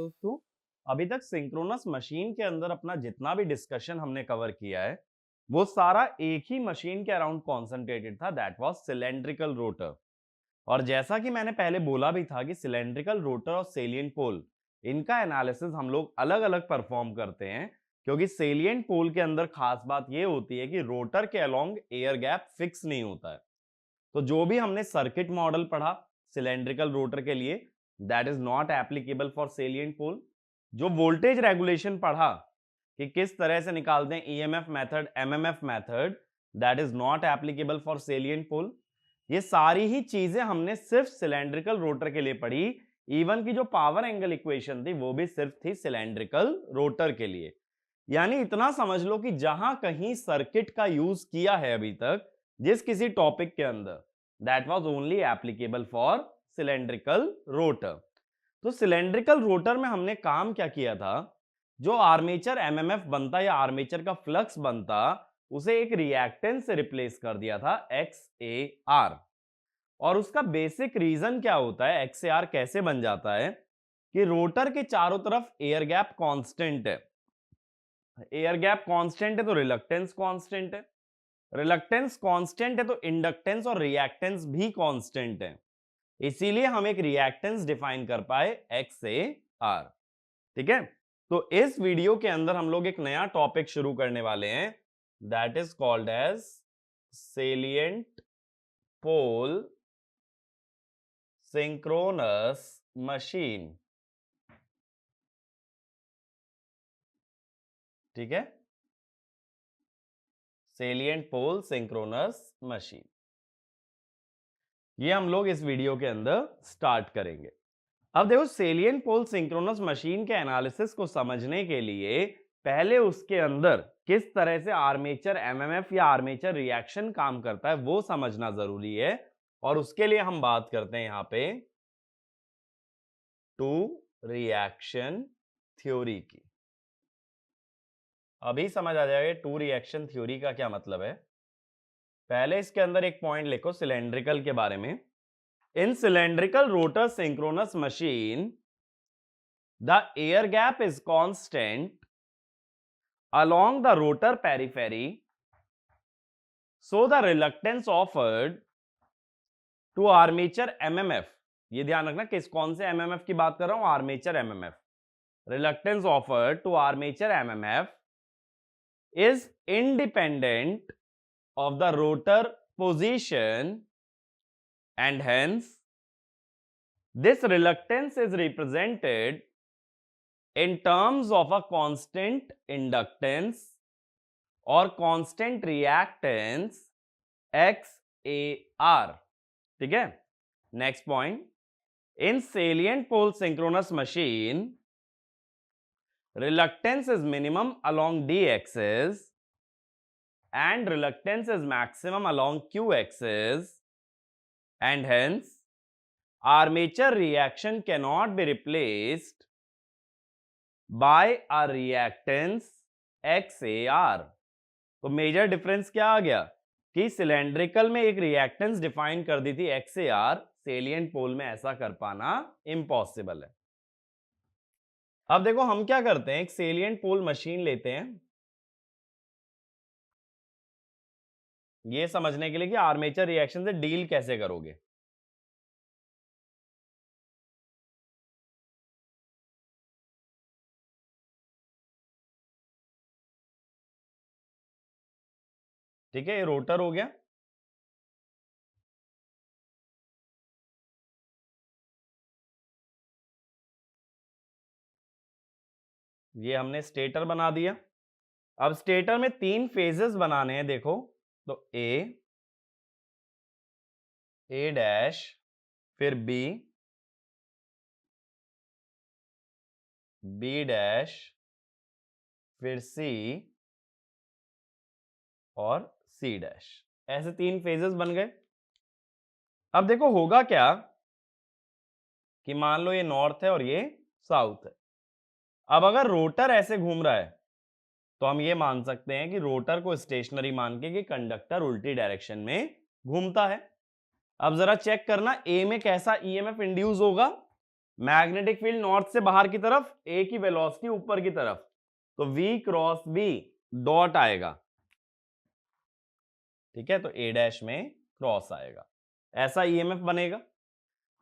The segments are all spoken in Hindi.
दोस्तों। अभी तक सिंक्रोनस मशीन के अंदर अपना जितना भी डिस्कशन हमने कवर किया है वो सारा एक ही मशीन के अराउंड कॉन्सेंट्रेटेड था, दैट वाज सिलेंड्रिकल रोटर। और जैसा कि मैंने पहले बोला भी था कि सिलेंड्रिकल रोटर और सेलिएंट पोल इनका एनालिसिस हम लोग अलग अलग परफॉर्म करते हैं, क्योंकि सेलिएंट पोल के अंदर खास बात ये होती है कि रोटर के अलोंग एयर गैप फिक्स नहीं होता है। तो जो भी हमने सर्किट मॉडल पढ़ा सिलेंड्रिकल रोटर के लिए, that is not applicable for salient pole. जो वोल्टेज रेगुलेशन पढ़ा कि किस तरह से निकालते हैं EMF method, MMF method, that is not applicable for salient pole. ये सारी ही चीजें हमने सिर्फ सिलेंड्रिकल रोटर के लिए पढ़ी। इवन की जो पावर एंगल इक्वेशन थी वो भी सिर्फ थी सिलेंड्रिकल रोटर के लिए। यानी इतना समझ लो कि जहां कहीं सर्किट का यूज किया है अभी तक जिस किसी टॉपिक के अंदर, that was only applicable for cylindrical rotor. तो सिलेंड्रिकल रोटर में हमने काम क्या किया था, जो आर्मेचर एमएमएफ बनता या आर्मेचर का फ्लक्स बनता उसे एक रिएक्टेंस से रिप्लेस कर दिया था XAR। और उसका बेसिक रीजन क्या होता है, XAR कैसे बन जाता है, कि रोटर के चारों तरफ एयर गैप कांस्टेंट है। एयर गैप कांस्टेंट है तो रिलक्टेंस कांस्टेंट है, रिलक्टेंस कांस्टेंट है तो इंडक्टेंस और रिएक्टेंस भी कांस्टेंट है। इसीलिए हम एक रिएक्टेंस डिफाइन कर पाए XAR। ठीक है, तो इस वीडियो के अंदर हम लोग एक नया टॉपिक शुरू करने वाले हैं, that is called as salient pole synchronous machine. ठीक है, सेलिएंट पोल सिंक्रोनस मशीन, ये हम लोग इस वीडियो के अंदर स्टार्ट करेंगे। अब देखो, सेलिएंट पोल सिंक्रोनस मशीन के एनालिसिस को समझने के लिए पहले उसके अंदर किस तरह से आर्मेचर एमएमएफ या आर्मेचर रिएक्शन काम करता है वो समझना जरूरी है। और उसके लिए हम बात करते हैं यहां पे टू रिएक्शन थ्योरी की। अभी समझ आ जाएगा टू रिएक्शन थ्योरी का क्या मतलब है। पहले इसके अंदर एक पॉइंट लिखो सिलेंड्रिकल के बारे में। In cylindrical rotor synchronous machine the air gap is constant along the rotor periphery, so the reluctance offered to armature mmf, ये ध्यान रखना किस कौन से mmf की बात कर रहा हूं, armature mmf, reluctance offered to armature mmf is independent of the rotor position and hence this reluctance is represented in terms of a constant inductance और constant reactance XAR। ठीक है, next point, in salient pole synchronous machine reluctance is minimum along D axis and reluctance is maximum along Q axis and hence armature reaction cannot be replaced by a reactance XAR। तो मेजर डिफरेंस क्या आ गया कि सिलेंड्रिकल में एक रिएक्टेंस डिफाइन कर दी थी XAR, सेलिएंट पोल में ऐसा कर पाना इम्पॉसिबल है। अब देखो हम क्या करते हैं, एक सेलिएंट पोल मशीन लेते हैं ये समझने के लिए कि आर्मेचर रिएक्शन से डील कैसे करोगे। ठीक है, ये रोटर हो गया, ये हमने स्टेटर बना दिया। अब स्टेटर में तीन फेजेस बनाने हैं देखो, तो ए डैश, फिर बी डैश, फिर सी और सी डैश, ऐसे तीन फेजेस बन गए। अब देखो होगा क्या कि मान लो ये नॉर्थ है और ये साउथ है। अब अगर रोटर ऐसे घूम रहा है तो हम ये मान सकते हैं कि रोटर को स्टेशनरी मान के कि कंडक्टर उल्टी डायरेक्शन में घूमता है। अब जरा चेक करना ए में कैसा ईएमएफ इंड्यूस होगा, मैग्नेटिक फील्ड नॉर्थ से बाहर की तरफ, ए की वेलोसिटी ऊपर की तरफ, तो V क्रॉस B डॉट आएगा, ठीक है, तो A डैश में क्रॉस आएगा, ऐसा ईएमएफ बनेगा।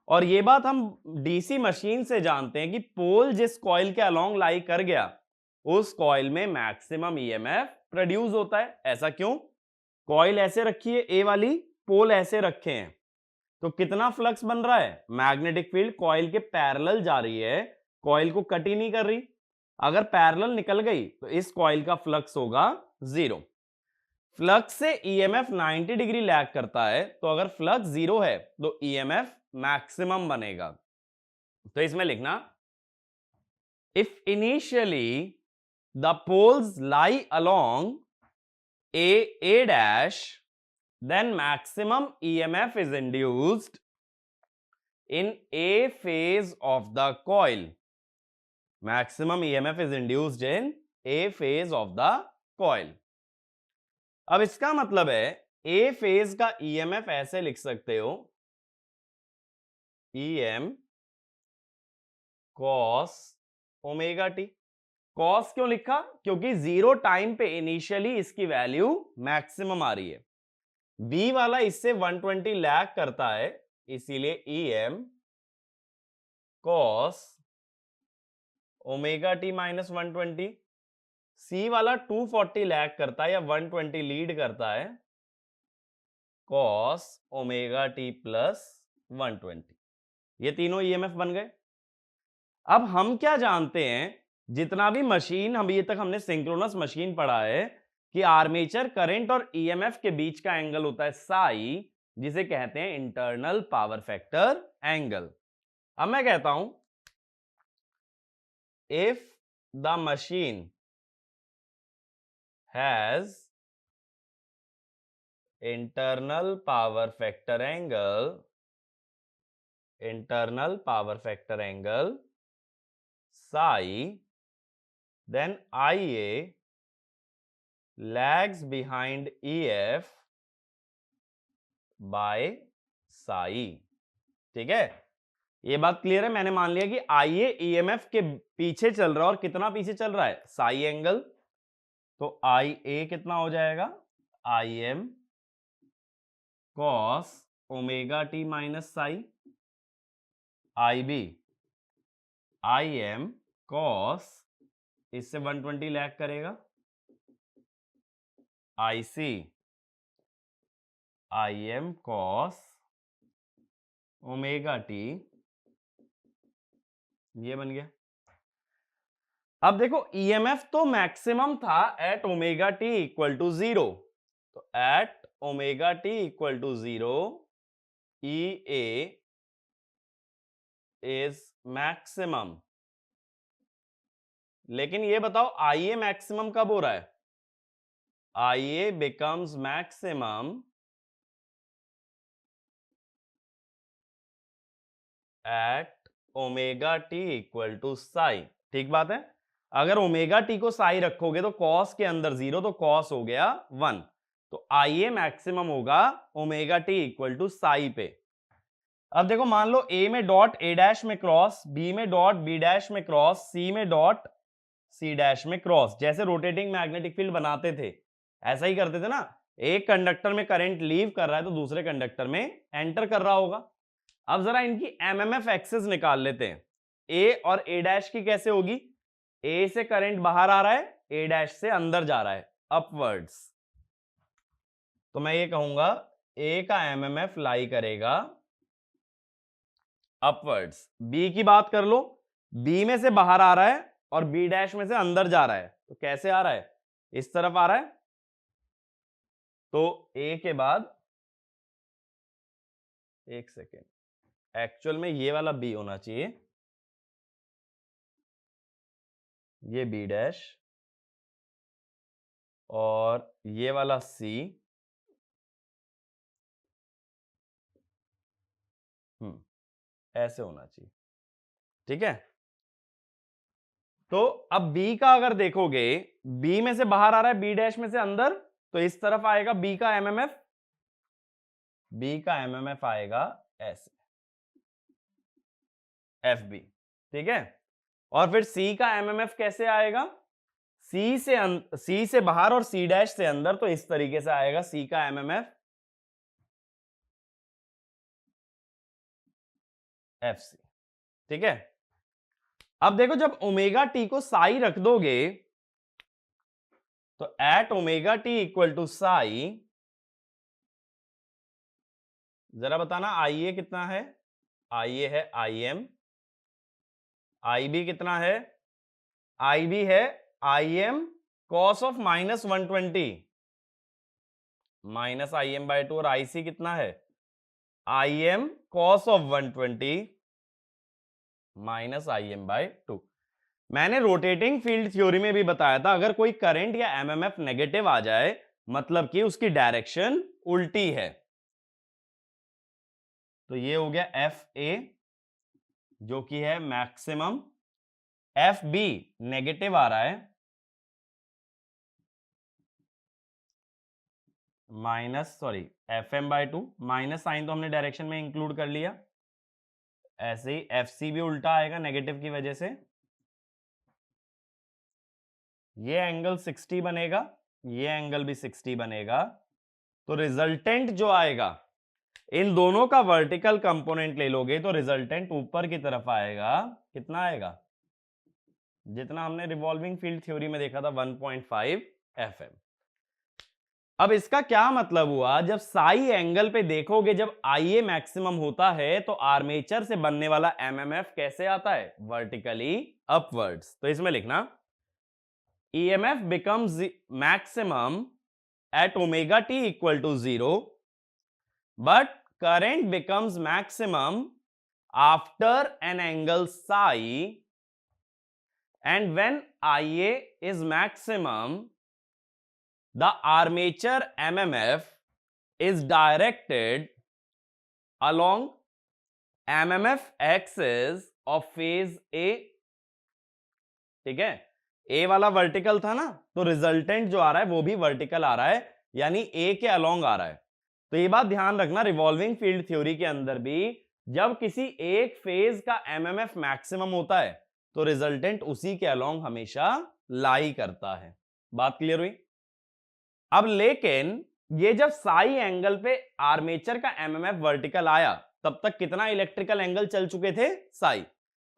और ये बात हम डीसी मशीन से जानते हैं कि पोल जिस कॉइल के अलोंग लाई कर गया उस कॉइल में मैक्सिमम ईएमएफ प्रोड्यूस होता है। ऐसा क्यों? कॉइल ऐसे रखी है ए वाली, पोल ऐसे रखे हैं, तो कितना फ्लक्स बन रहा है? मैग्नेटिक फील्ड कॉइल के पैरेलल जा रही है, कॉइल को कट ही नहीं कर रही। अगर पैरेलल निकल गई तो इस कॉइल का फ्लक्स होगा 0। फ्लक्स से ईएमएफ 90 डिग्री लैग करता है, तो अगर फ्लक्स 0 है तो ईएमएफ मैक्सिमम बनेगा। तो इसमें लिखना, if initially the poles lie along A dash, then maximum EMF is induced in A phase of the coil. Maximum EMF is induced in A phase of the coil. अब इसका मतलब है A phase का EMF ऐसे लिख सकते हो, EM cos omega T. Cos क्यों लिखा? क्योंकि 0 टाइम पे इनिशियली इसकी वैल्यू मैक्सिमम आ रही है। बी वाला इससे 120 लैग करता है, इसीलिए EM cos omega T minus 120। सी वाला 240 लैग करता है या 120 लीड करता है, cos ओमेगा टी प्लस 120। ये तीनों EMF बन गए। अब हम क्या जानते हैं, जितना भी मशीन हम ये तक हमने सिंक्रोनस मशीन पढ़ा है कि आर्मेचर करंट और ईएमएफ के बीच का एंगल होता है साई, जिसे कहते हैं इंटरनल पावर फैक्टर एंगल। अब मैं कहता हूं, if the machine has internal power factor angle psi, then IA lags behind EF by psi। ठीक है, ये बात क्लियर है। मैंने मान लिया कि IA EMF के पीछे चल रहा है, और कितना पीछे चल रहा है? psi angle. तो IA कितना हो जाएगा? IM cos omega T minus psi, IB IM cos, इससे 120 लैग करेगा, IC IM cos omega T, ये बन गया। अब देखो EMF तो मैक्सिमम था at omega T equal to 0, तो at omega T equal to 0 EA is maximum. लेकिन ये बताओ IA मैक्सिमम कब हो रहा है? IA becomes maximum at omega T equal to psi. ठीक बात है। अगर ओमेगा टी को साई रखोगे तो कॉस के अंदर 0, तो कॉस हो गया 1, तो IA मैक्सिमम होगा omega T equal to psi पे। अब देखो, मान लो A में डॉट A डैश में क्रॉस, B में डॉट B डैश में क्रॉस, C में डॉट C डैश में क्रॉस। जैसे रोटेटिंग मैग्नेटिक फील्ड बनाते थे ऐसा ही करते थे ना। एक कंडक्टर में करंट लीव कर रहा है तो दूसरे कंडक्टर में एंटर कर रहा होगा। अब जरा इनकी एमएमएफ एक्सिस निकाल लेते हैं। ए और ए डैश की कैसे होगी? ए से करंट बाहर आ रहा है, ए डैश से अंदर जा रहा है, अपवर्ड्स। तो मैं ये कहूंगा ए का एमएमएफ लाई करेगा अपवर्ड्स। बी की बात कर लो, बी में से बाहर आ रहा है और बी डैश में से अंदर जा रहा है, तो कैसे आ रहा है? इस तरफ आ रहा है। तो ए के बाद, एक सेकेंड, एक्चुअल में ये वाला बी होना चाहिए, ये बी डैश, और ये वाला सी, ऐसे होना चाहिए। ठीक है, तो अब बी का अगर देखोगे, बी में से बाहर आ रहा है, बी डैश में से अंदर, तो इस तरफ आएगा बी का एमएमएफ। बी का एमएमएफ आएगा ऐसे, एफ बी, ठीक है। और फिर सी का एमएमएफ कैसे आएगा, सी से बाहर और सी डैश से अंदर, तो इस तरीके से आएगा सी का एमएमएफ एफ सी, ठीक है। अब देखो जब ओमेगा टी को साई रख दोगे तो at omega T equal to psi, जरा बताना आई ए कितना है, आई ए है आई एम, आई बी कितना है, आई बी है I M cos of -120 minus I M by 2, और आई सी कितना है I M cos of 120 minus I M by 2। मैंने रोटेटिंग फील्ड थ्योरी में भी बताया था, अगर कोई करंट या एमएमएफ नेगेटिव आ जाए मतलब कि उसकी डायरेक्शन उल्टी है। तो ये हो गया एफ ए जो कि है मैक्सिमम, एफ बी नेगेटिव आ रहा है F M by 2, minus sign तो हमने डायरेक्शन में इंक्लूड कर लिया, ऐसे ही एफ सी भी उल्टा आएगा नेगेटिव की वजह से, ये एंगल 60 बनेगा, ये एंगल भी 60 बनेगा। तो रिजल्टेंट जो आएगा, इन दोनों का वर्टिकल कंपोनेंट ले लोगे तो रिजल्टेंट ऊपर की तरफ आएगा, कितना आएगा, जितना हमने रिवॉल्विंग फील्ड थ्योरी में देखा था 1.5 एफएम। अब इसका क्या मतलब हुआ, जब साई एंगल पे देखोगे जब आई ए मैक्सिमम होता है तो आर्मेचर से बनने वाला एमएमएफ कैसे आता है, वर्टिकली अपवर्ड्स। तो इसमें लिखना EMF becomes maximum at omega t equal to 0, but current becomes maximum after an angle psi, and when IA is maximum, the armature MMF is directed along MMF axis of phase A, ठीक है। ए वाला वर्टिकल था ना, तो रिजल्टेंट जो आ रहा है वो भी वर्टिकल आ रहा है, यानी ए के अलोंग आ रहा है। तो ये बात ध्यान रखना, रिवॉल्विंग फील्ड थ्योरी के अंदर भी जब किसी एक फेज का एमएमएफ मैक्सिमम होता है तो रिजल्टेंट उसी के अलोंग हमेशा लाई करता है। बात क्लियर हुई। अब लेकिन ये जब साई एंगल पे आर्मेचर का एमएमएफ वर्टिकल आया तब तक कितना इलेक्ट्रिकल एंगल चल चुके थे, साई।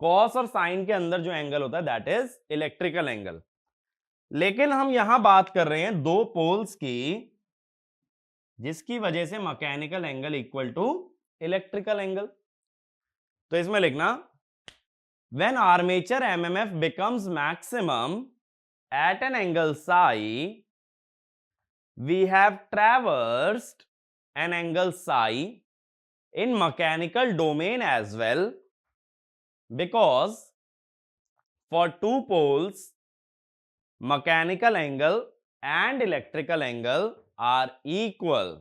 कॉस और साइन के अंदर जो एंगल होता है दैट इज इलेक्ट्रिकल एंगल। लेकिन हम यहां बात कर रहे हैं दो पोल्स की जिसकी वजह से mechanical angle equal to electrical angle. तो इसमें लिखना when armature MMF becomes maximum at an angle psi, we have traversed an angle psi in mechanical domain as well, because for two poles mechanical angle and electrical angle are equal,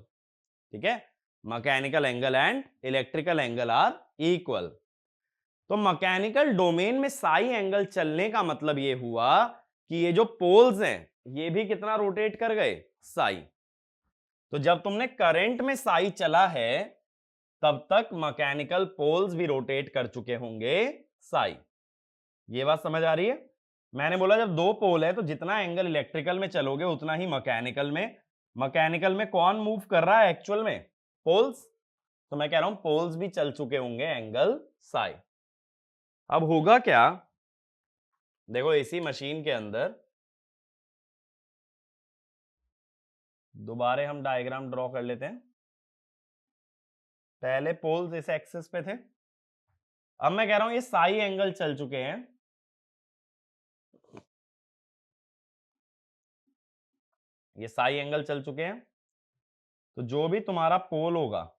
ठीक है। Mechanical angle and electrical angle are equal. तो मैकेनिकल डोमेन में साई एंगल चलने का मतलब ये हुआ कि ये जो पोल्स हैं ये भी कितना रोटेट कर गए, साई। तो जब तुमने करंट में साई चला है तब तक मैकेनिकल पोल्स भी रोटेट कर चुके होंगे साई। ये बात समझ आ रही है। मैंने बोला जब दो पोल है तो जितना एंगल इलेक्ट्रिकल में चलोगे उतना ही मैकेनिकल में। मैकेनिकल में कौन मूव कर रहा है एक्चुअल में, पोल्स। तो मैं कह रहा हूं पोल्स भी चल चुके होंगे एंगल साई। अब होगा क्या, देखो एसी मशीन के अंदर दोबारा हम डायग्राम ड्रॉ कर लेते हैं। पहले पोल्स इस एक्सिस पे थे, अब मैं कह रहा हूं ये साई एंगल चल चुके हैं, ये साई एंगल चल चुके हैं। तो जो भी तुम्हारा पोल होगा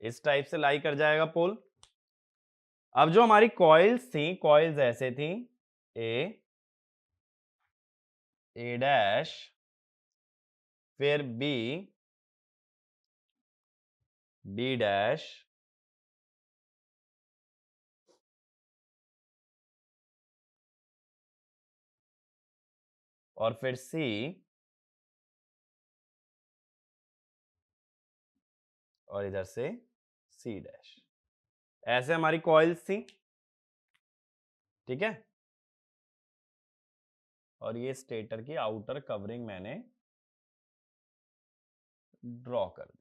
इस टाइप से लाई कर जाएगा पोल। अब जो हमारी कॉइल्स थी, कॉइल्स ऐसे थी ए डैश, फिर बी डैश, और फिर C और इधर से C डैश। ऐसे हमारी कॉइल्स थी, ठीक है। और ये स्टेटर की आउटर कवरिंग मैंने ड्रॉ कर दी।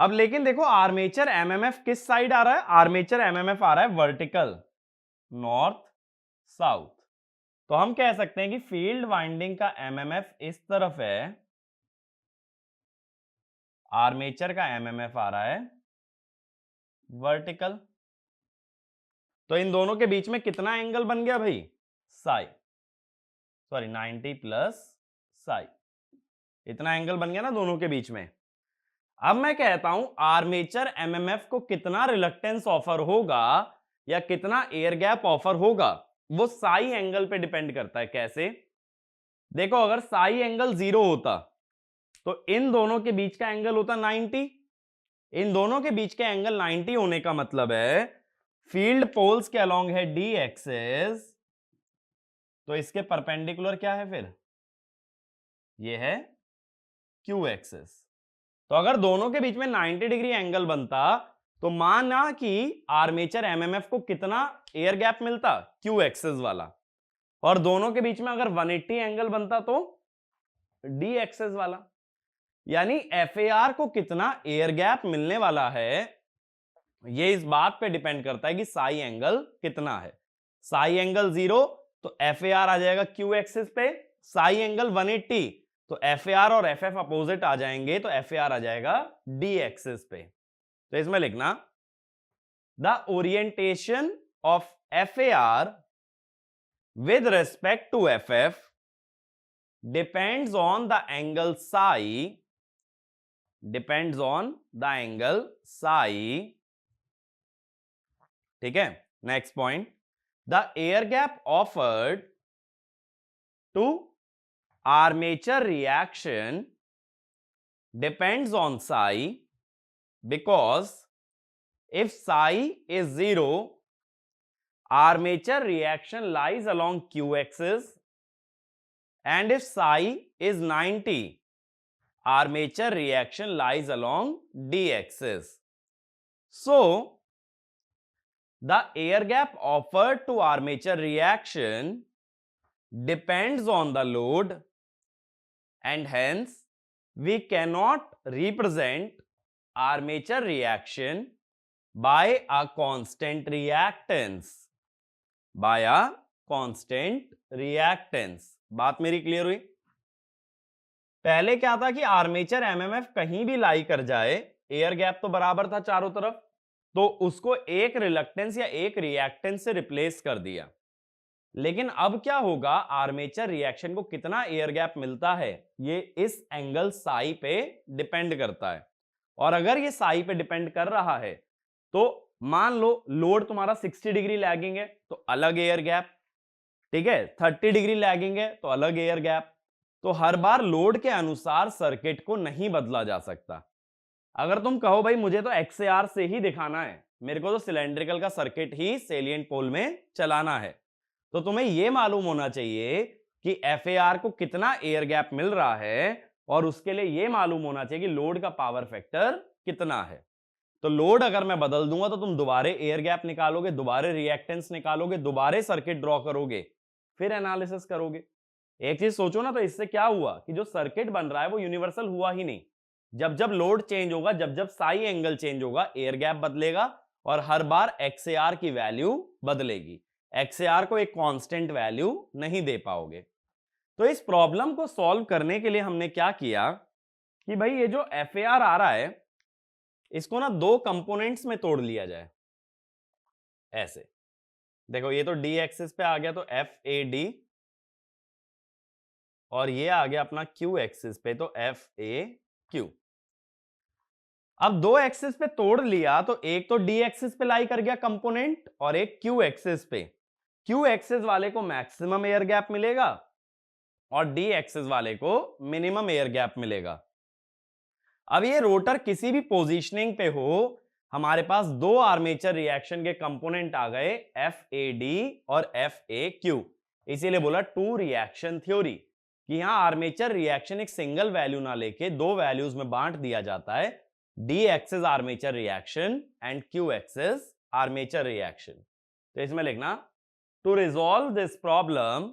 अब लेकिन देखो आर्मेचर एमएमएफ किस साइड आ रहा है? आर्मेचर एमएमएफ आ रहा है वर्टिकल, नॉर्थ साउथ। तो हम कह सकते हैं कि फील्ड वाइंडिंग का एमएमएफ इस तरफ है, आर्मेचर का एमएमएफ आ रहा है वर्टिकल। तो इन दोनों के बीच में कितना एंगल बन गया भाई? साई, सॉरी 90 प्लस साई, इतना एंगल बन गया ना दोनों के बीच में। अब मैं कहता हूं आर्मेचर एमएमएफ को कितना रिलक्टेंस ऑफर होगा या कितना एयर गैप ऑफर होगा, वो साई एंगल पे डिपेंड करता है। कैसे? देखो अगर साई एंगल 0 होता तो इन दोनों के बीच का एंगल होता 90। इन दोनों के बीच के एंगल 90 होने का मतलब है फील्ड पोल्स के अलोंग है डी एक्सेस, तो इसके परपेंडिकुलर क्या है फिर? ये है क्यू एक्सेस। तो अगर दोनों के बीच में 90 डिग्री एंगल बनता तो माना कि आर्मेचर एमएमएफ को कितना एयर गैप मिलता? क्यू एक्सेस वाला। और दोनों के बीच में अगर 180 एंगल बनता तो डी एक्सेस वाला। यानी एफएआर को कितना एयर गैप मिलने वाला है ये इस बात पे डिपेंड करता है कि साई एंगल कितना है। साई एंगल 0 तो एफएआर आ जाएगा क्यू एक्सिस पे, साई एंगल 180 तो एफएआर और एफएफ अपोजिट आ जाएंगे, तो एफएआर आ जाएगा डी एक्सिस पे। तो इसमें लिखना the orientation of FAR with respect to FF depends on the angle psi, depends on the angle psi, ठीक है। Next point, the air gap offered to armature reaction depends on psi because if psi is 0 armature reaction lies along q axis and if psi is 90 armature reaction lies along d axis. So the air gap offered to armature reaction depends on the load and hence we cannot represent armature reaction by a constant reactance, by a constant reactance. बात मेरी क्लियर हुई? पहले क्या था कि आर्मेचर एमएमएफ कहीं भी लाई कर जाए एयर गैप तो बराबर था चारों तरफ, तो उसको एक रिलक्टेंस या एक रिएक्टेंस से रिप्लेस कर दिया। लेकिन अब क्या होगा, आर्मेचर रिएक्शन को कितना एयर गैप मिलता है ये इस एंगल साई पे डिपेंड करता है। और अगर ये साई पे डिपेंड कर रहा है तो मान लो लोड तुम्हारा 60 डिग्री लैगिंग है तो अलग एयर गैप, ठीक है, 30 डिग्री लैगिंग है तो अलग एयर गैप। तो हर बार लोड के अनुसार सर्किट को नहीं बदला जा सकता। अगर तुम कहो भाई मुझे तो एक्सएआर से ही दिखाना है, मेरे को तो सिलेंड्रिकल का सर्किट ही सेलिएंट पोल में चलाना है, तो तुम्हें यह मालूम होना चाहिए कि एफएआर को कितना एयर गैप मिल रहा है और उसके लिए यह मालूम होना चाहिए कि लोड का पावर फैक्टर कितना है। तो लोड अगर मैं बदल दूंगा तो तुम दोबारे एयर गैप निकालोगे, दोबारे रिएक्टेंस निकालोगे, दोबारे सर्किट ड्रॉ करोगे, फिर एनालिसिस करोगे। एक चीज सोचो ना, तो इससे क्या हुआ कि जो सर्किट बन रहा है वो यूनिवर्सल हुआ ही नहीं। जब जब लोड चेंज होगा, जब जब साई एंगल चेंज होगा, एयर गैप बदलेगा और हर बार एक्सएआर की वैल्यू बदलेगी। एक्सएआर को एक कांस्टेंट वैल्यू नहीं दे पाओगे। तो इस प्रॉब्लम को सॉल्व करने के लिए हमने क्या किया कि भाई ये जो एफएआर आ रहा है इसको ना दो कंपोनेंट्स में तोड़ लिया जाए। ऐसे देखो, ये तो डी एक्सिस पे आ गया तो एफ ए डी, और ये आ गया अपना क्यू एक्सिस पे तो एफ ए क्यू। अब दो एक्सिस पे तोड़ लिया तो एक तो डी एक्सिस पे लाई कर गया कंपोनेंट और एक क्यू एक्सिस पे। क्यू एक्सिस वाले को मैक्सिमम एयर गैप मिलेगा और डी एक्सिस वाले को मिनिमम एयर गैप मिलेगा। अब ये रोटर किसी भी पोजीशनिंग पे हो, हमारे पास दो आर्मेचर रिएक्शन के कंपोनेंट आ गए एफ ए डी और एफ ए क्यू। इसीलिए बोला टू रिएक्शन थ्योरी, कि यहां आर्मेचर रिएक्शन एक सिंगल वैल्यू ना लेके दो वैल्यूज में बांट दिया जाता है, D axis armature reaction and Q axis armature reaction. तो इसमें लिखना, to resolve this problem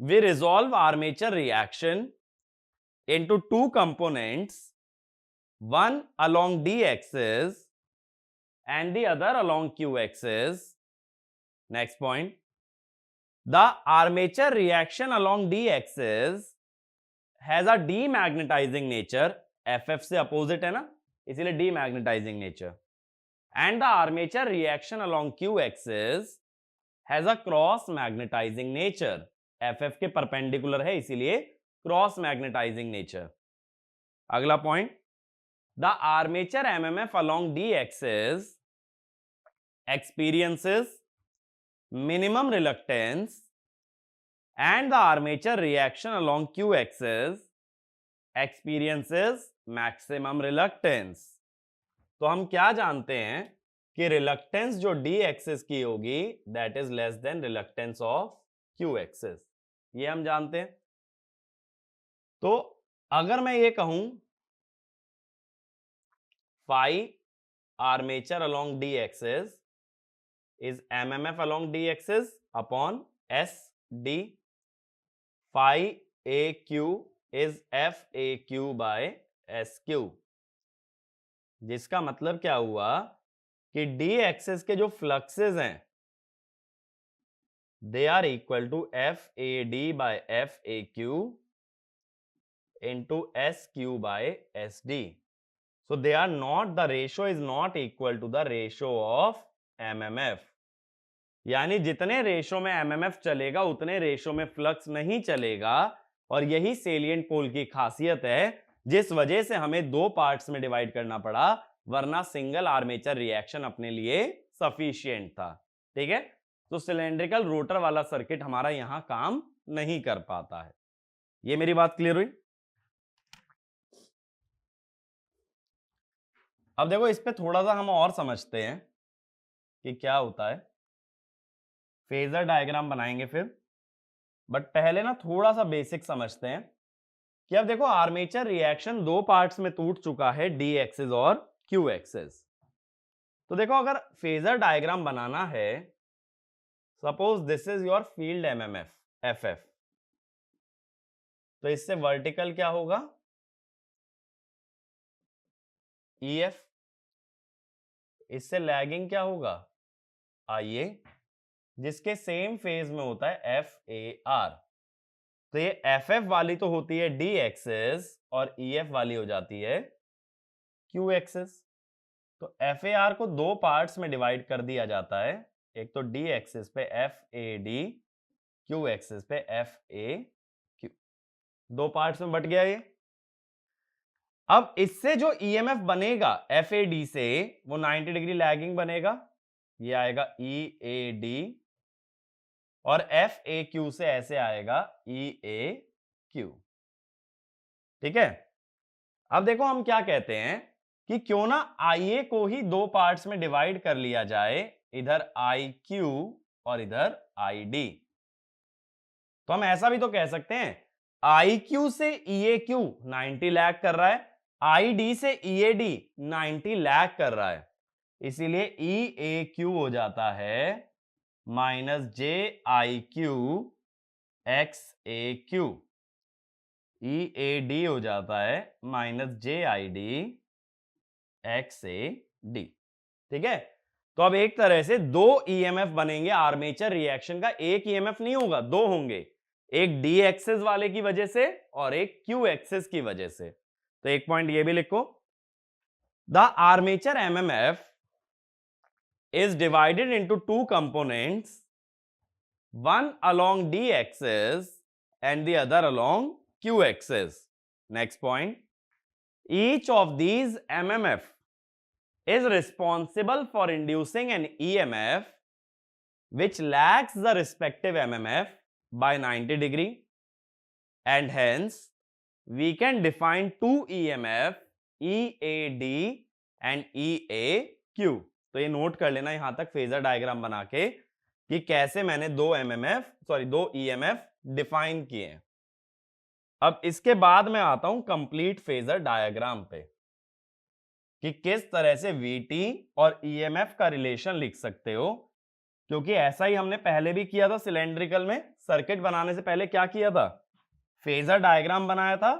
we resolve armature reaction into two components, one along d axis and the other along q axis. Next point, the armature reaction along d axis has a demagnetizing nature, ff से opposite है ना, इसीलिए demagnetizing nature, and the armature reaction along q axis has a cross magnetizing nature, ff के परपेंडिकुलर है इसीलिए क्रॉस मैग्नेटाइजिंग नेचर। अगला point, the armature MMF along D axis experiences minimum reluctance and the armature reaction along Q axis experiences maximum reluctance. तो हम क्या जानते हैं कि रिलक्टेंस जो डी एक्सिस की होगी that is less than reluctance of Q axis, ये हम जानते हैं। तो अगर मैं ये कहूं phi armature along D axis is MMF along D axis upon S D, phi A Q is F A Q by S Q, जिसका मतलब क्या हुआ कि डी एक्सिस के जो फ्लक्सेस हैं they are equal to FAD by FAQ into SQ by SD. So they are not, the ratio is not equal to the ratio of MMF. यानी जितने रेशो में MMF चलेगा उतने रेशो में फ्लक्स नहीं चलेगा, और यही सेलिएंट पोल की खासियत है जिस वजह से हमें दो पार्ट्स में डिवाइड करना पड़ा, वरना सिंगल आर्मेचर रिएक्शन अपने लिए सफिशिएंट था। ठीक है, तो सिलेंड्रिकल रोटर वाला सर्किट हमारा यहां काम नहीं कर पाता है। ये मेरी बात क्लियर हुई? अब देखो इस पे थोड़ा सा हम और समझते हैं कि क्या होता है। फेजर डायग्राम बनाएंगे फिर, बट पहले ना थोड़ा सा बेसिक समझते हैं कि अब देखो आर्मेचर रिएक्शन दो पार्ट्स में टूट चुका है, डी एक्सिस और क्यू एक्सिस। तो देखो अगर फेजर डायग्राम बनाना है, suppose this is your field MMF FF, तो इससे वर्टिकल क्या होगा ईएफ, इससे लैगिंग क्या होगा आईए, जिसके सेम फेज में होता है एफ ए आर। तो ये एफ एफ वाली तो होती है डी एक्सिस और ईएफ वाली हो जाती है क्यू एक्सिस। तो एफ ए आर को दो पार्ट्स में डिवाइड कर दिया जाता है, एक तो डी एक्सिस पे F A D, Q axis पे एफ ए क्यू, दो पार्ट्स में बट गया ये। अब इससे जो ईएमएफ बनेगा एफ ए डी से वो 90 डिग्री लैगिंग बनेगा, ये आएगा ई ए डी, और एफ ए क्यू से ऐसे आएगा ई ए क्यू। ठीक है, अब देखो हम क्या कहते हैं कि क्यों ना आईए को ही दो पार्ट्स में डिवाइड कर लिया जाए, इधर आई क्यू और इधर आई डी। तो हम ऐसा भी तो कह सकते हैं आई क्यू से ई ए क्यू 90 लैग कर रहा है, आई डी से ई ए डी 90 लैग कर रहा है, इसीलिए ई ए क्यू हो जाता है minus j I q x A Q, E A D हो जाता है minus j I d x A D. ठीक है, तो अब एक तरह से दो ईएमएफ बनेंगे आर्मेचर रिएक्शन का, एक ईएमएफ नहीं होगा, दो होंगे, एक डी एक्सिस वाले की वजह से और एक क्यू एक्सिस की वजह से। तो एक पॉइंट ये भी लिखो, the armature MMF is divided into two components, one along d axis and the other along q axis. Next point, each of these MMF is responsible for inducing an EMF which lags the respective MMF by 90 degree, and hence we can define two EMF EAD and EAQ. तो ये नोट कर लेना यहां तक फेजर डायग्राम बना के कि कैसे मैंने दो ईएमएफ डिफाइन किए हैं। अब इसके बाद मैं आता हूं कंप्लीट फेजर डायग्राम पे कि किस तरह से वीटी और ईएमएफ का रिलेशन लिख सकते हो, क्योंकि ऐसा ही हमने पहले भी किया था सिलेंड्रिकल में। सर्किट बनाने से पहले क्या किया था, फेजर डायग्राम बनाया था,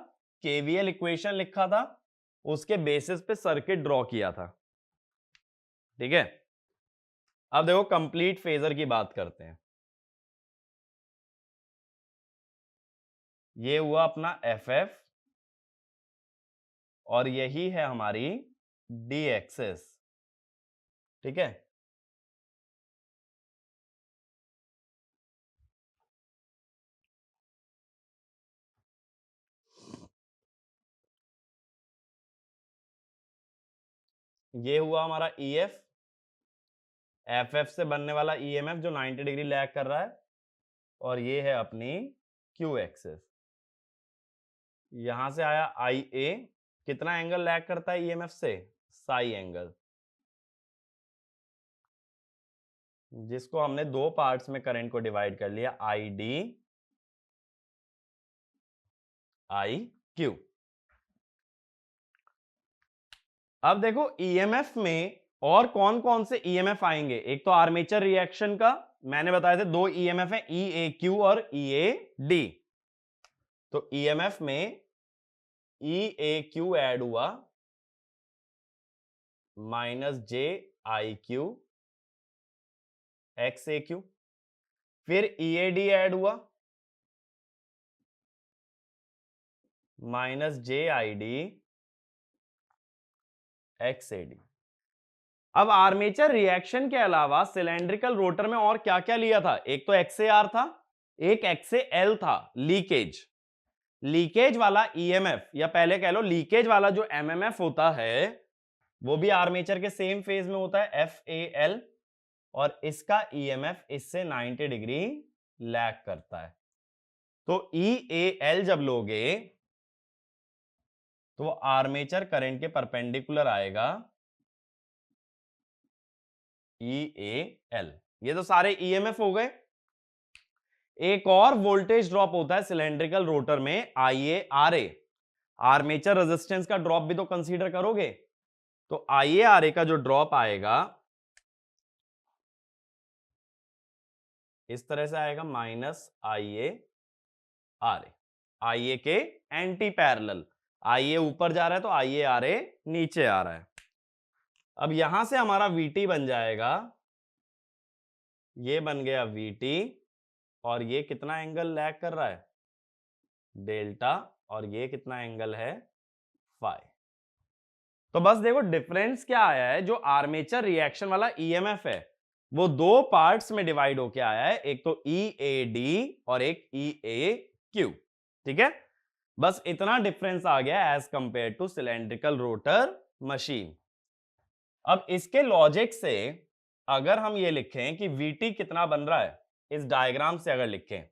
केवीएल इक्वेशन लिखा था, उसके बेसिस पे सर्किट ड्रॉ किया था। ठीक है, अब देखो कंप्लीट फेजर की बात करते हैं। ये हुआ अपना एफ एफ और यही है हमारी डी एक्सेस। ठीक है, ये हुआ हमारा ई एफ, एफ एफ से बनने वाला ईएमएफ जो 90 डिग्री लैग कर रहा है, और ये है अपनी क्यू एक्सेस। यहां से आया आई ए, कितना एंगल लैग करता है ईएमएफ से, साई एंगल, जिसको हमने दो पार्ट्स में करंट को डिवाइड कर लिया, आई डी आई क्यू। अब देखो ईएमएफ में और कौन कौन से ईएमएफ आएंगे। एक तो आर्मेचर रिएक्शन का, मैंने बताया था दो ईएमएफ है, ई ए क्यू और ई ए डी। तो ईएमएफ में ई ए क्यू ऐड हुआ minus j I q x A Q, फिर ई ए डी ऐड हुआ minus j I d x A D. अब आर्मेचर रिएक्शन के अलावा सिलेंड्रिकल रोटर में और क्या क्या लिया था, एक तो एक्सएआर था, एक एक्सएल था, लीकेज। लीकेज वाला ईएमएफ या पहले कह लो लीकेज वाला जो एमएमएफ होता है वो भी आर्मेचर के सेम फेज में होता है, एफ ए एल, और इसका ईएमएफ इससे 90 डिग्री लैग करता है। तो ई ए एल जब लोगे तो आर्मेचर करंट के परपेंडिकुलर आएगा ई ए एल। ये तो सारे ईएमएफ हो गए। एक और वोल्टेज ड्रॉप होता है सिलेंड्रिकल रोटर में, I a R a. Armature resistance का ड्रॉप भी तो कंसीडर करोगे, तो आई ए आर ए का जो ड्रॉप आएगा इस तरह से आएगा, माइनस आई ए आर ए। आई ए के एंटी पैरेलल, आई ए ऊपर जा रहा है तो आई ए आर ए नीचे आ रहा है। अब यहां से हमारा वीटी बन जाएगा, ये बन गया वीटी, और ये कितना एंगल लैग कर रहा है, डेल्टा, और ये कितना एंगल है, फाई। तो बस देखो डिफरेंस क्या आया है, जो आर्मेचर रिएक्शन वाला ईएमएफ है वो दो पार्ट्स में डिवाइड होके आया है, एक तो ई ए डी और एक ई ए क्यू। ठीक है, बस इतना डिफरेंस आ गया as compared to cylindrical rotor machine. अब इसके लॉजिक से अगर हम ये लिखें कि वीटी कितना बन रहा है, इस डायग्राम से अगर लिखें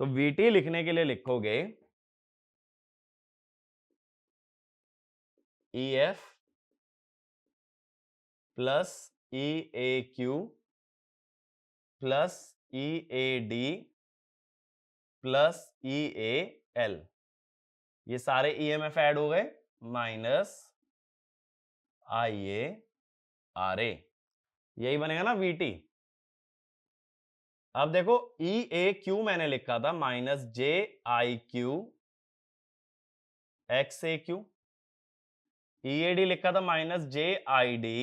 तो वीटी लिखने के लिए लिखोगे E F plus E A Q plus E A D plus E A L, ये सारे ईएमएफ ऐड हो गए, माइनस आई ए आर ए, यही बनेगा ना वीटी। अब देखो ई ए क्यू मैंने लिखा था minus j I q x A Q, E A D लिखा था minus j I d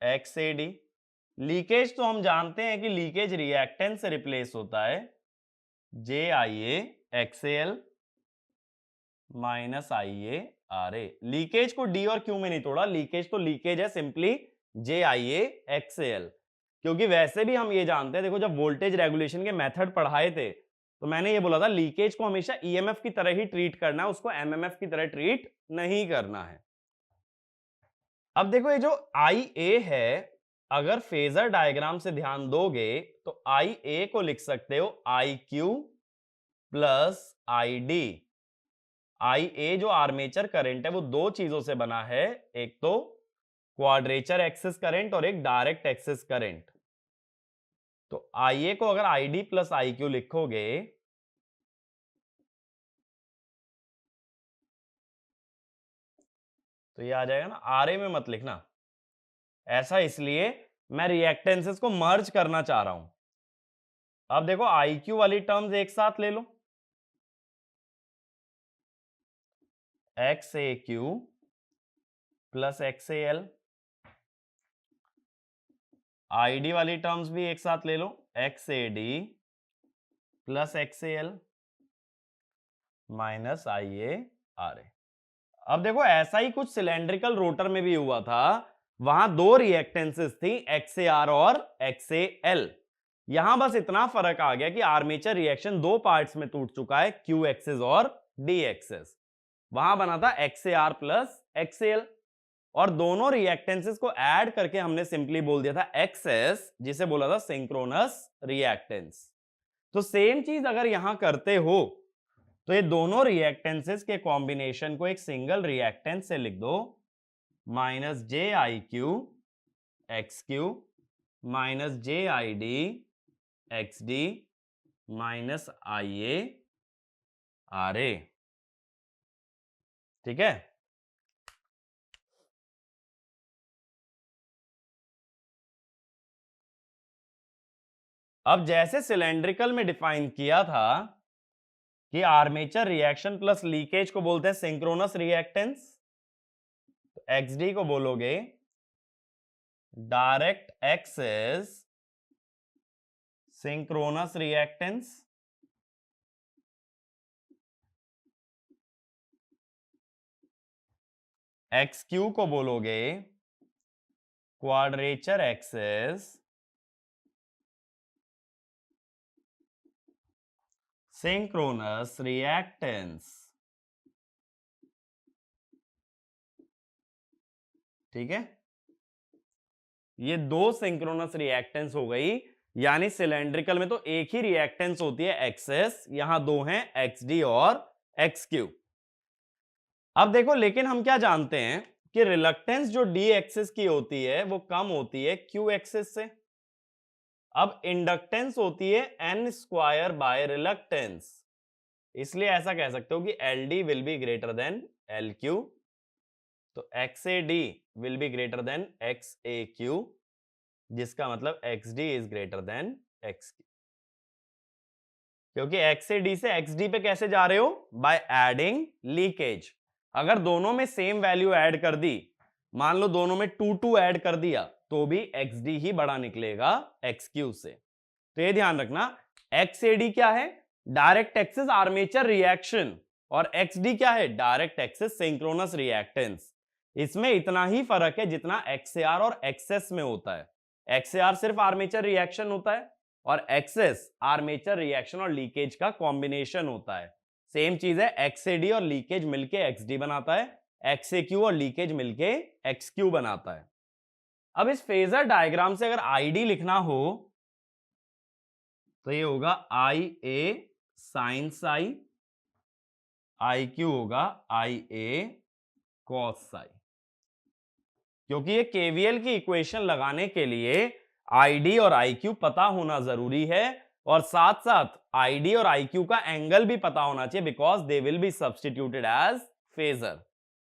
x A D. Leakage तो हम जानते हैं कि लीकेज रिएक्टेंस से रिप्लेस होता है, j I a X a l minus I a R a. Leakage को डी और क्यू में नहीं तोड़ा, लीकेज तो लीकेज है simply j I a X a l, क्योंकि वैसे भी हम ये जानते हैं, देखो जब वोल्टेज रेगुलेशन के मेथड पढ़ाए थे तो मैंने ये बोला था लीकेज को हमेशा ईएमएफ की तरह ही ट्रीट करना है, उसको एमएमएफ की तरह ट्रीट नहीं करना है। अब देखो ये जो आई ए है, अगर फेजर डायग्राम से ध्यान दोगे तो आई ए को लिख सकते हो I q plus I d. I a जो आर्मेचर करंट है वो दो चीजों से बना है, एक तो क्वाड्रेचर एक्सिस करंट और एक डायरेक्ट एक्सिस करंट। तो IA को अगर ID प्लस IQ लिखोगे तो ये आ जाएगा ना, RA में मत लिखना। ऐसा इसलिए मैं रिएक्टेंसेस को मर्ज करना चाह रहा हूं। अब देखो IQ वाली टर्म्स एक साथ ले लो, XAQ प्लस XAL। ID वाली टर्म्स भी एक साथ ले लो, XAD plus XAL minus IARA। अब देखो ऐसा ही कुछ सिलेंड्रिकल रोटर में भी हुआ था, वहां दो रिएक्टेंसेस थी, XAR और XAL। यहां बस इतना फर्क आ गया कि आर्मेचर रिएक्शन दो पार्ट्स में टूट चुका है, Q एक्सिस और D एक्सिस। वहां बना था XAR प्लस XAL और दोनों रिएक्टेंसेस को ऐड करके हमने सिंपली बोल दिया था XS, जिसे बोला था सिंक्रोनस रिएक्टेंस। तो सेम चीज अगर यहां करते हो तो ये दोनों रिएक्टेंसेस के कॉम्बिनेशन को एक सिंगल रिएक्टेंस से लिख दो, minus JIQ XQ minus JID XD minus IARA। ठीक है। अब जैसे सिलेंड्रिकल में डिफाइन किया था कि आर्मेचर रिएक्शन प्लस लीकेज को बोलते हैं सिंक्रोनस रिएक्टेंस, तो XD को बोलोगे direct axis synchronous reactance, XQ को बोलोगे क्वाड्रेचर एक्सिस सिंक्रोनस रिएक्टेंस। ठीक है, ये दो सिंक्रोनस रिएक्टेंस हो गई, यानी सिलेंड्रिकल में तो एक ही रिएक्टेंस होती है एक्सेस, यहां दो हैं XD और XQ। अब देखो लेकिन हम क्या जानते हैं कि रिलक्टेंस जो D एक्सिस की होती है वो कम होती है Q एक्सिस से। अब इंडक्टेंस होती है N स्क्वायर बाय रिलक्टेंस, इसलिए ऐसा कह सकते हो कि LD will be greater than LQ, तो XAD will be greater than XAQ, जिसका मतलब XD is greater then XQ। क्योंकि XAD से XD पे कैसे जा रहे हो, बाय एडिंग लीकेज। अगर दोनों में सेम वैल्यू ऐड कर दी, मान लो दोनों में 2 ऐड कर दिया, तो भी XD ही बड़ा निकलेगा XQ से। तो ये ध्यान रखना, XAD क्या है, डायरेक्ट एक्सिस आर्मेचर रिएक्शन, और XD क्या है, डायरेक्ट एक्सिस सिंक्रोनस रिएक्टेंस। इसमें इतना ही फर्क है जितना XAR और XS में होता है। XAR सिर्फ आर्मेचर रिएक्शन होता है और XS आर्मेचर रिएक्शन और लीकेज का कॉम्बिनेशन होता है। सेम चीज है, XAD और लीकेज मिलके XD बनाता है, XAQ और लीकेज मिलके XQ बनाता है। अब इस फेजर डायग्राम से अगर ID लिखना हो तो ये होगा IA साइन साई, IQ होगा IA कॉस साई। क्योंकि ये KVL की इक्वेशन लगाने के लिए ID और IQ पता होना जरूरी है, और साथ साथ ID और IQ का एंगल भी पता होना चाहिए, because they will be substituted as phasor.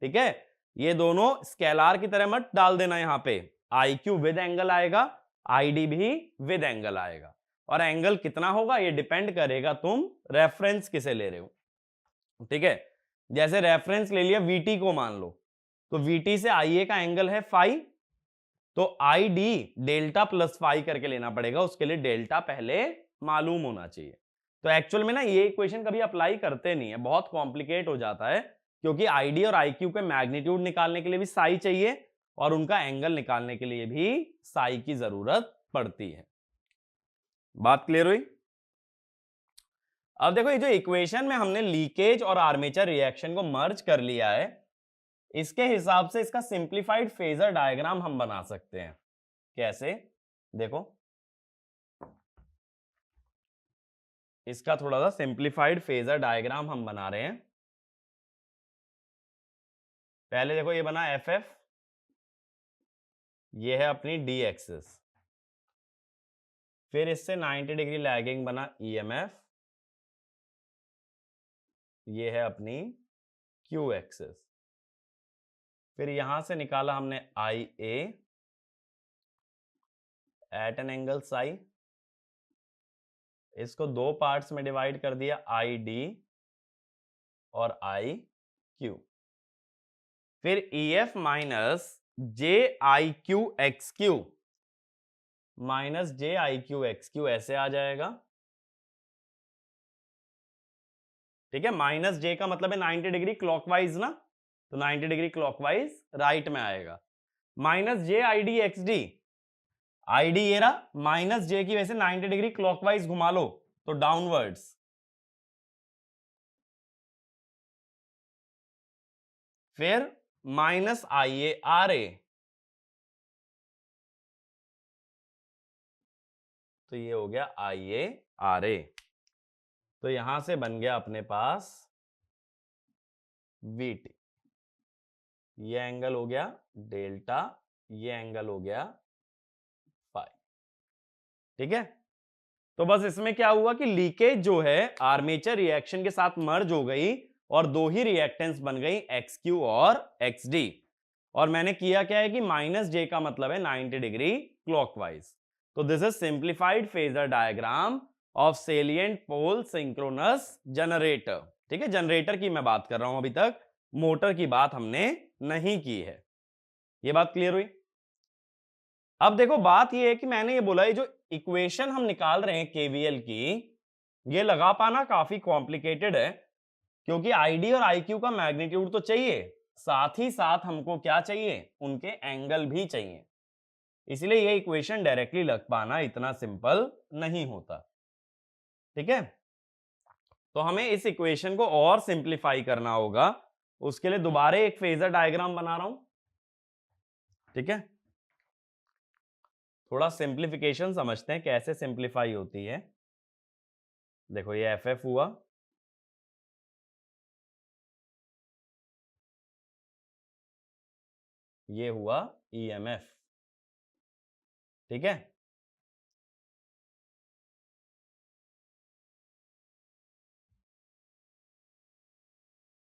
ठीक है, ये दोनों स्केलार की तरह मत डाल देना, यहां पे IQ विद एंगल आएगा, ID भी विद एंगल आएगा, और एंगल कितना होगा ये डिपेंड करेगा तुम रेफरेंस किसे ले रहे हो। ठीक है, जैसे रेफरेंस ले लिया VT को मान लो, तो VT से IA का एंगल है फाई, तो ID डेल्टा प्लस फाई करके लेना पड़ेगा, उसके लिए डेल्टा पहले मालूम होना चाहिए। तो एक्चुअल में ना ये इक्वेशन कभी अप्लाई करते नहीं है, बहुत कॉम्प्लिकेट हो जाता है, क्योंकि ID और IQ के मैग्नीट्यूड निकालने के लिए भी साई चाहिए और उनका एंगल निकालने के लिए भी साई की जरूरत पड़ती है। बात क्लियर हुई? अब देखो ये जो इक्वेशन में हमने लीकेज और आर्मेचर रिएक्शन को मर्ज कर लिया है, इसके हिसाब से इसका सिंप्लीफाइड फेजर डायग्राम हम बना सकते हैं। कैसे, देखो इसका थोड़ा सा सिंप्लीफाइड फेजर डायग्राम हम बना रहे हैं। पहले देखो ये बना FF, ये है अपनी डी एक्सिस। फिर इससे 90 डिग्री लैगिंग बना ईएमएफ, ये है अपनी क्यू एक्सिस। फिर यहां से निकाला हमने आई ए एट एन एंगल साई, इसको दो पार्ट्स में डिवाइड कर दिया, आई डी और आई क्यू। फिर E F minus j I q X q, minus j I q X Q ऐसे आ जाएगा। ठीक है, माइनस जे का मतलब है 90 डिग्री क्लॉकवाइज ना, तो 90 डिग्री क्लॉकवाइज राइट में आएगा। Minus j I d X D, I D ये रहा, माइनस जे की वजह से 90 डिग्री क्लॉकवाइज घुमा लो तो डाउनवर्ड्स। फिर माइनस आई ए आर ए, तो ये हो गया आई ए आर ए। तो यहां से बन गया अपने पास वी टी, ये एंगल हो गया डेल्टा, ये एंगल हो गया फाई। ठीक है, तो बस इसमें क्या हुआ कि लीकेज जो है आर्मेचर रिएक्शन के साथ मर्ज हो गई और दो ही रिएक्टेंस बन गई एक्स क्यू और एक्स डी। और मैंने किया क्या है कि माइनस जे का मतलब है 90 डिग्री क्लॉकवाइज। तो this is simplified phasor diagram of salient pole synchronous generator. ठीक है, जनरेटर की मैं बात कर रहा हूं अभी तक, मोटर की बात हमने नहीं की है। ये बात क्लियर हुई? अब देखो बात ये है कि मैंने ये बोला ये जो इक्वेशन हम निकाल रहे हैं केवीएल की, ये लगा पाना काफी कॉम्प्लिकेटेड है, क्योंकि आईडी और आईक्यू का मैग्नीट्यूड तो चाहिए, साथ ही साथ हमको क्या चाहिए, उनके एंगल भी चाहिए। इसलिए ये इक्वेशन डायरेक्टली लग पाना इतना सिंपल नहीं होता। ठीक है, तो हमें इस इक्वेशन को और सिंप्लीफाई करना होगा, उसके लिए दोबारा एक फेजर डायग्राम बना रहा हूं। ठीक है, थोड़ा सिंप्लीफिकेशन समझते हैं कैसे सिंप्लीफाई होती है। देखो ये एफ एफ हुआ, ये हुआ ईएमएफ। ठीक है,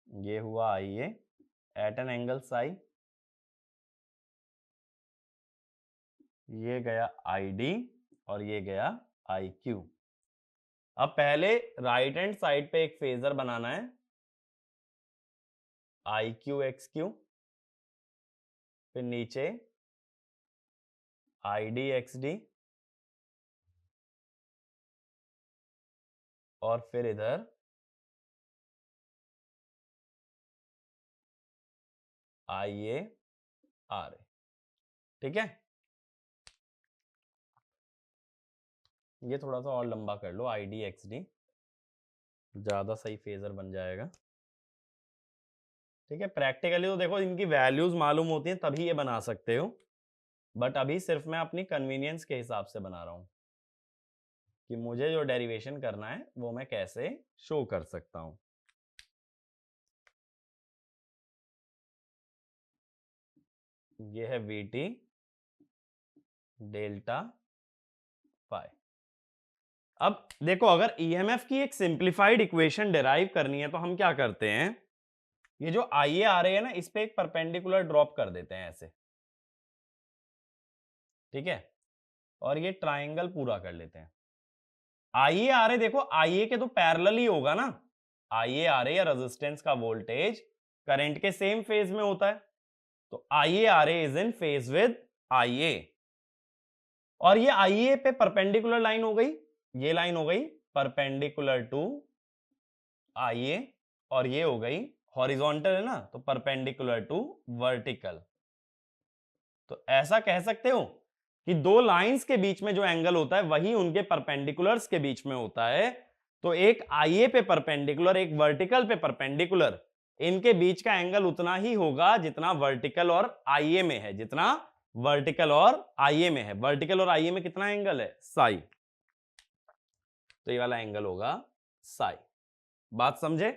ये हुआ आई ए एट एन एंगल साई, ये गया आई डी और ये गया आई क्यू। अब पहले राइट हैंड साइड पे एक फेजर बनाना है, आई क्यू एक्स क्यू, फिर नीचे आई डी एक्स डी, और फिर इधर आई ए आर ए। ठीक है, ये थोड़ा सा और लंबा कर लो, आई डी एक्स डी, ज्यादा सही फेजर बन जाएगा। ठीक है, प्रैक्टिकली तो देखो इनकी वैल्यूज मालूम होती हैं तभी ये बना सकते हो, बट अभी सिर्फ मैं अपनी कन्वीनियंस के हिसाब से बना रहा हूं कि मुझे जो डेरिवेशन करना है वो मैं कैसे शो कर सकता हूं। ये है वी टी डेल्टा फाई। अब देखो अगर ईएमएफ की एक सिंप्लीफाइड इक्वेशन डिराइव करनी है तो हम क्या करते हैं, ये जो आई ए आ रही है ना, इस पे एक परपेंडिकुलर ड्रॉप कर देते हैं ऐसे। ठीक है, और ये ट्राइंगल पूरा कर लेते हैं। आई ए आ रहे, देखो आई ए के तो पैरेलल ही होगा ना, आई ए आ रहे या रेजिस्टेंस का वोल्टेज करंट के सेम फेज में होता है, तो आई ए आ रहे is in phase with I a. और ये आई ए पे परपेंडिकुलर लाइन हो गई, ये लाइन हो गई परपेंडिकुलर टू आई ए, और ये हो गई हॉरिजॉन्टल है ना, तो परपेंडिकुलर टू वर्टिकल। तो ऐसा कह सकते हो कि दो लाइंस के बीच में जो एंगल होता है वही उनके परपेंडिकुलर्स के बीच में होता है। तो एक आईए पे परपेंडिकुलर, एक वर्टिकल पे परपेंडिकुलर, इनके बीच का एंगल उतना ही होगा जितना वर्टिकल और आईए में है, जितना वर्टिकल और आईए में है। वर्टिकल और आईए में कितना एंगल है, साई, तो ये वाला एंगल होगा साई। बात समझे?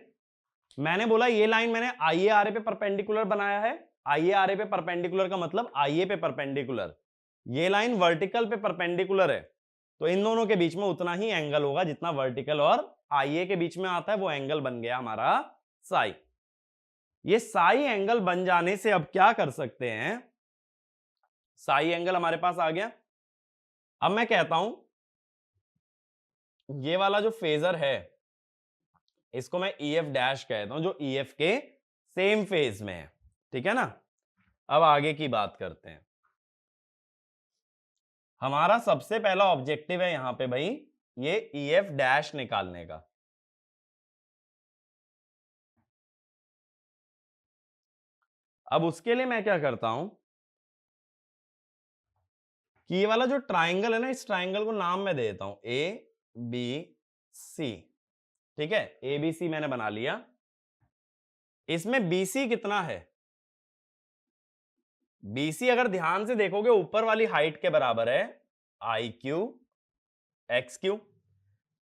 मैंने बोला ये लाइन मैंने आई ए आर ए पे परपेंडिकुलर बनाया है, आई ए आर ए पे परपेंडिकुलर का मतलब आई ए पे परपेंडिकुलर, ये लाइन वर्टिकल पे परपेंडिकुलर है, तो इन दोनों के बीच में उतना ही एंगल होगा जितना वर्टिकल और आईए के बीच में आता है, वो एंगल बन गया हमारा साई। ये साई एंगल बन जाने से अब क्या कर सकते हैं, साई एंगल हमारे पास आ गया। अब मैं कहता हूं ये वाला जो फेजर है इसको मैं EF डैश कहता हूं, जो EF के सेम फेज में है, ठीक है ना। अब आगे की बात करते हैं। हमारा सबसे पहला ऑब्जेक्टिव है यहां पे भाई ये EF डैश निकालने का। अब उसके लिए मैं क्या करता हूं कि ये वाला जो ट्राइंगल है ना, इस ट्राइंगल को नाम मैं दे देता हूं ABC, ठीक है। ABC मैंने बना लिया। इसमें BC कितना है, BC अगर ध्यान से देखोगे ऊपर वाली हाइट के बराबर है IQ XQ।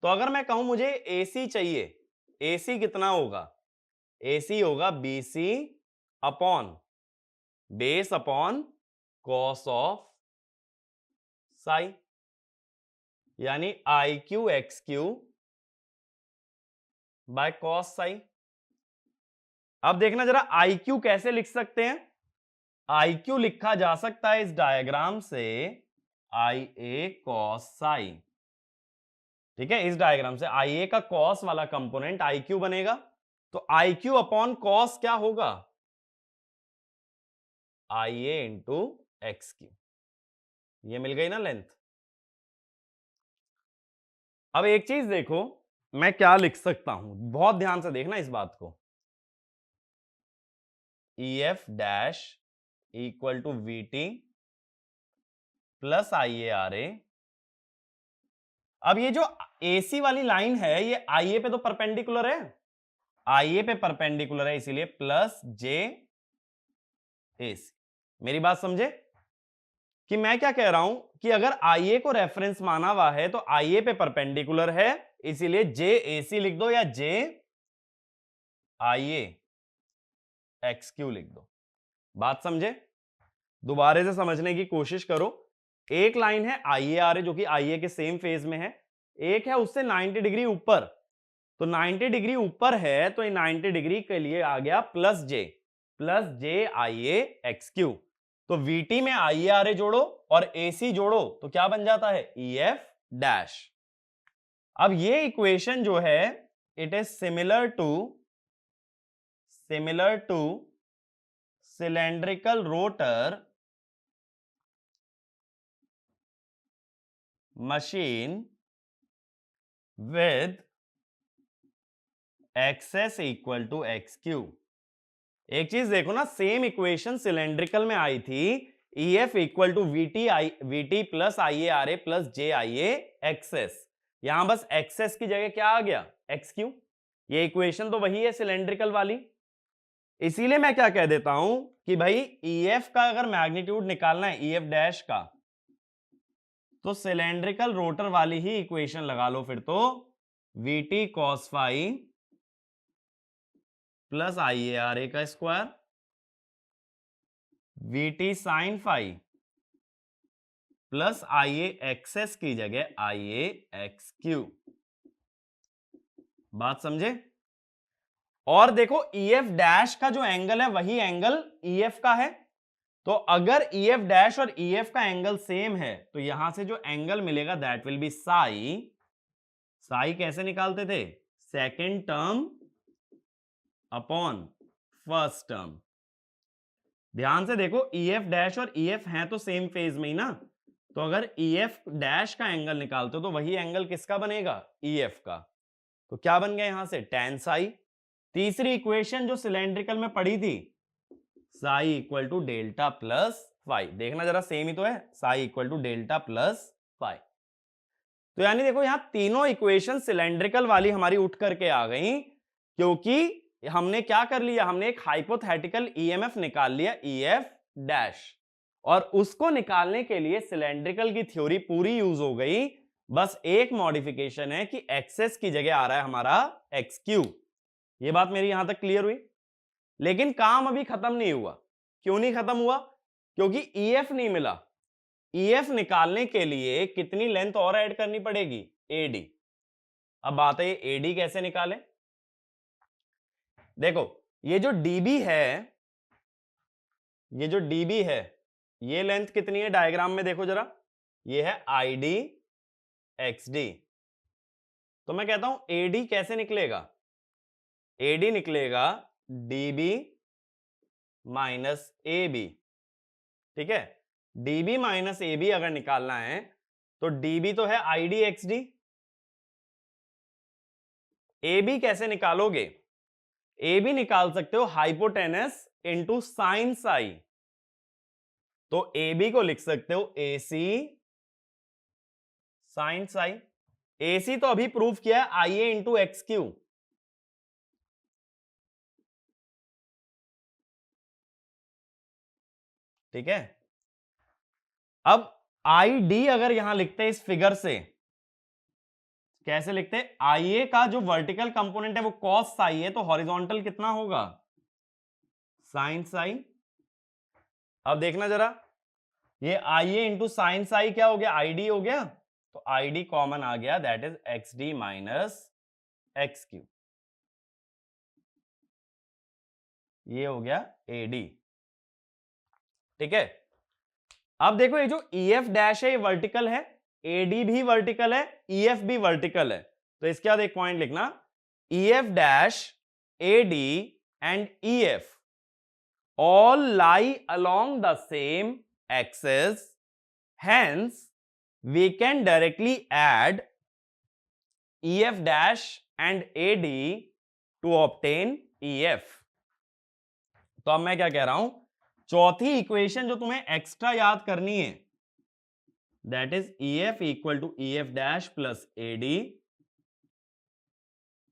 तो अगर मैं कहूं मुझे AC चाहिए, AC कितना होगा, AC होगा BC upon base upon cos of Sai, यानी IQ XQ by cos psi. अब देखना जरा IQ कैसे लिख सकते हैं। IQ लिखा जा सकता है इस डायग्राम से IA cos साई, ठीक है। इस डायग्राम से IA का cos वाला कंपोनेंट IQ बनेगा, तो IQ अपॉन cos क्या होगा, IA इंटू XQ। ये मिल गई ना लेंथ। अब एक चीज देखो मैं क्या लिख सकता हूं, बहुत ध्यान से देखना इस बात को। EF dash equal to VT plus IARA। अब ये जो AC वाली लाइन है ये IA पे तो परपेंडिकुलर है, IA पे परपेंडिकुलर है, इसीलिए प्लस JAC। मेरी बात समझे कि मैं क्या कह रहा हूं कि अगर IA को रेफरेंस माना हुआ है तो IA पे परपेंडिकुलर है, इसीलिए JAC लिख दो या JIAXQ लिख दो। बात समझे, दोबारा से समझने की कोशिश करो। एक लाइन है IARA जो कि IA के सेम फेज में है, एक है उससे 90 डिग्री ऊपर, तो 90 डिग्री ऊपर है तो 90 डिग्री के लिए आ गया प्लस JIAXQ। तो VT में IARA जोड़ो और AC जोड़ो तो क्या बन जाता है EF डैश। अब ये इक्वेशन जो है it is similar to cylindrical rotor machine with XS equal to XQ। एक चीज देखो ना, सेम इक्वेशन सिलेंड्रिकल में आई थी, EF equal to VT plus IARA plus JIAXS। यहां बस XS की जगह क्या आ गया, XQ। ये इक्वेशन तो वही है सिलेंड्रिकल वाली। इसीलिए मैं क्या कह देता हूं कि भाई EF का अगर मैग्नीट्यूड निकालना है EF डैश का, तो सिलेंड्रिकल रोटर वाली ही इक्वेशन लगा लो फिर तो, VT cos phi plus IARA का square, VT sin phi plus IAXS की जगह IAXQ। बात समझे। और देखो EF डैश का जो एंगल है वही एंगल EF का है, तो अगर EF डैश और EF का एंगल सेम है तो यहां से जो एंगल मिलेगा that will be Sai. Sai कैसे निकालते थे, second term upon first term. ध्यान से देखो EF डैश और EF हैं तो सेम फेज में ही ना, तो अगर EF डैश का एंगल निकालते हो तो वही एंगल किसका बनेगा, EF का। तो क्या बन गया यहां से tan साई। तीसरी इक्वेशन जो सिलेंड्रिकल में पड़ी थी, psi equal to delta plus phi, देखना जरा सेम ही तो है, psi equal to delta plus phi. तो यानी देखो यहां तीनों इक्वेशन सिलेंड्रिकल वाली हमारी उठ करके आ गई, क्योंकि हमने क्या कर लिया, हमने एक हाइपोथेटिकल EMF निकाल लिया EF डैश, और उसको निकालने के लिए सिलेंड्रिकल की थ्योरी पूरी यूज हो गई। बस एक मॉडिफिकेशन है कि एक्सेस की जगह आ रहा है हमारा XQ। ये बात मेरी यहां तक क्लियर हुई। लेकिन काम अभी खत्म नहीं हुआ। क्यों नहीं खत्म हुआ, क्योंकि EF नहीं मिला। EF निकालने के लिए कितनी लेंथ और ऐड करनी पड़ेगी? AD। अब बात है ये AD कैसे निकालें? देखो ये जो DB है, ये जो DB है, ये लेंथ कितनी है डायग्राम में देखो जरा, ये है ID XD। तो मैं कहता हूं AD कैसे निकलेगा? AD निकलेगा DB माइनस AB। ठीक है, DB माइनस AB अगर निकालना है तो DB तो है ID XD। AB कैसे निकालोगे? AB निकाल सकते हो हाइपोटेनस इंटू साइन साई। तो AB को लिख सकते हो AC साइन साई। AC तो अभी प्रूव किया है IA इंटू एक्स क्यू। ठीक है, अब ID अगर यहां लिखते हैं इस फिगर से, कैसे लिखते हैं? IA का जो वर्टिकल कंपोनेंट है वो कॉस साई है, तो हॉरिजॉन्टल कितना होगा? साइन साई। अब देखना जरा, ये IA इंटू साइन साई क्या हो गया? ID हो गया। तो ID कॉमन आ गया, that is XD minus x Q. ये हो गया AD। ठीक है, अब देखो ये जो EF डैश है ये वर्टिकल है, AD भी वर्टिकल है, EF भी वर्टिकल है। तो इसके बाद एक पॉइंट लिखना, EF dash AD and EF all lie along the same axis, hence we can directly add EF dash and AD to obtain EF। तो अब मैं क्या कह रहा हूं, चौथी इक्वेशन जो तुम्हें एक्स्ट्रा याद करनी है, that is EF equal to EF dash plus AD,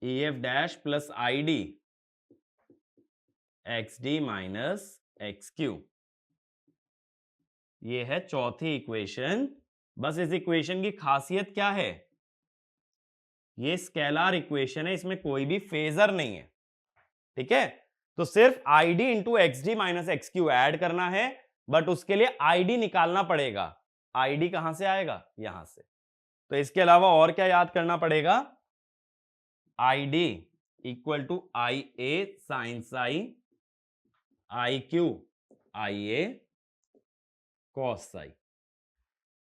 EF dash plus ID XD minus XQ। ये है चौथी इक्वेशन। बस इस इक्वेशन की खासियत क्या है? ये स्केलर इक्वेशन है, इसमें कोई भी फेजर नहीं है। ठीक है, तो सिर्फ ID into XD minus XQ add करना है, बट उसके लिए ID निकालना पड़ेगा। ID कहां से आएगा? यहां से। तो इसके अलावा और क्या याद करना पड़ेगा? ID equal to IA sine psi, IQ IA cos psi.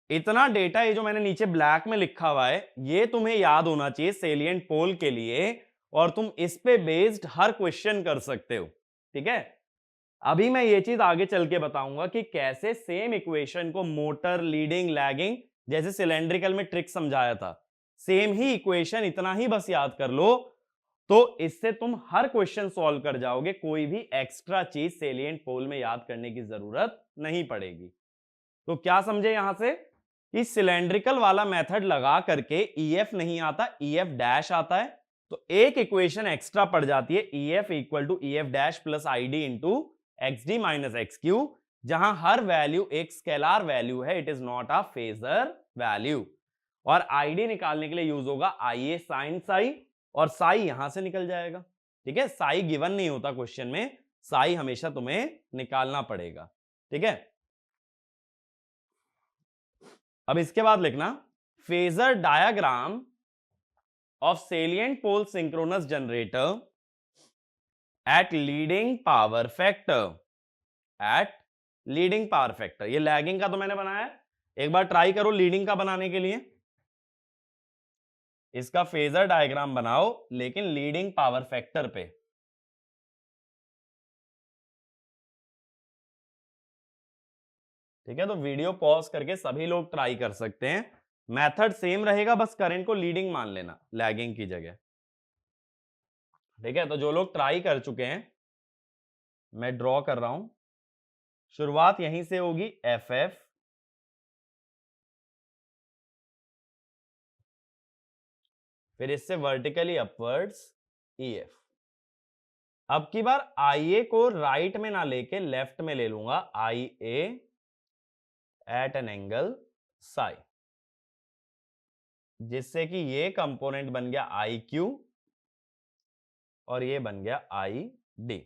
इतना डेटा ये जो मैंने नीचे ब्लैक में लिखा हुआ है, ये तुम्हें याद होना चाहिए सेलिएंट पोल के लिए, और तुम इस पे बेस्ड हर क्वेश्चन कर सकते हो। ठीक है, अभी मैं ये चीज आगे चल के बताऊंगा कि कैसे सेम इक्वेशन को मोटर, लीडिंग, लैगिंग, जैसे सिलेंड्रिकल में ट्रिक समझाया था, सेम ही इक्वेशन इतना ही बस याद कर लो, तो इससे तुम हर क्वेश्चन सॉल्व कर जाओगे। कोई भी एक्स्ट्रा चीज सेलिएंट पोल में याद करने की जरूरत नहीं पड़ेगी। तो क्या समझे यहां से कि सिलेंड्रिकल वाला मेथड लगा करके EF नहीं आता, EF डैश आता है, तो एक इक्वेशन एक्स्ट्रा पड़ जाती है, EF equal to EF dash plus ID into XD minus XQ, जहां हर वैल्यू एक स्केलर वैल्यू है, it is not a phasor value. और ID निकालने के लिए यूज होगा IA साइन साई, और साई यहां से निकल जाएगा। ठीक है, साई गिवन नहीं होता क्वेश्चन में, साई हमेशा तुम्हें निकालना पड़ेगा। ठीक है, अब इसके बाद लिखना, phasor diagram of salient pole synchronous generator at leading power factor. At leading power factor, ये लैगिंग का तो मैंने बनाया है, एक बार ट्राई करो लीडिंग का बनाने के लिए। इसका फेजर डायग्राम बनाओ लेकिन लीडिंग पावर फैक्टर पे। ठीक है, तो वीडियो पॉज करके सभी लोग ट्राई कर सकते हैं, मेथड सेम रहेगा, बस करंट को लीडिंग मान लेना लैगिंग की जगह। ठीक है, तो जो लोग ट्राई कर चुके हैं, मैं ड्रॉ कर रहा हूं, शुरुआत यहीं से होगी FF, फिर इससे वर्टिकली अपवर्ड्स EF। अब की बार IA को राइट में ना लेके लेफ्ट में ले लूंगा, IA at an angle psi, जिससे कि ये कंपोनेंट बन गया IQ और ये बन गया ID।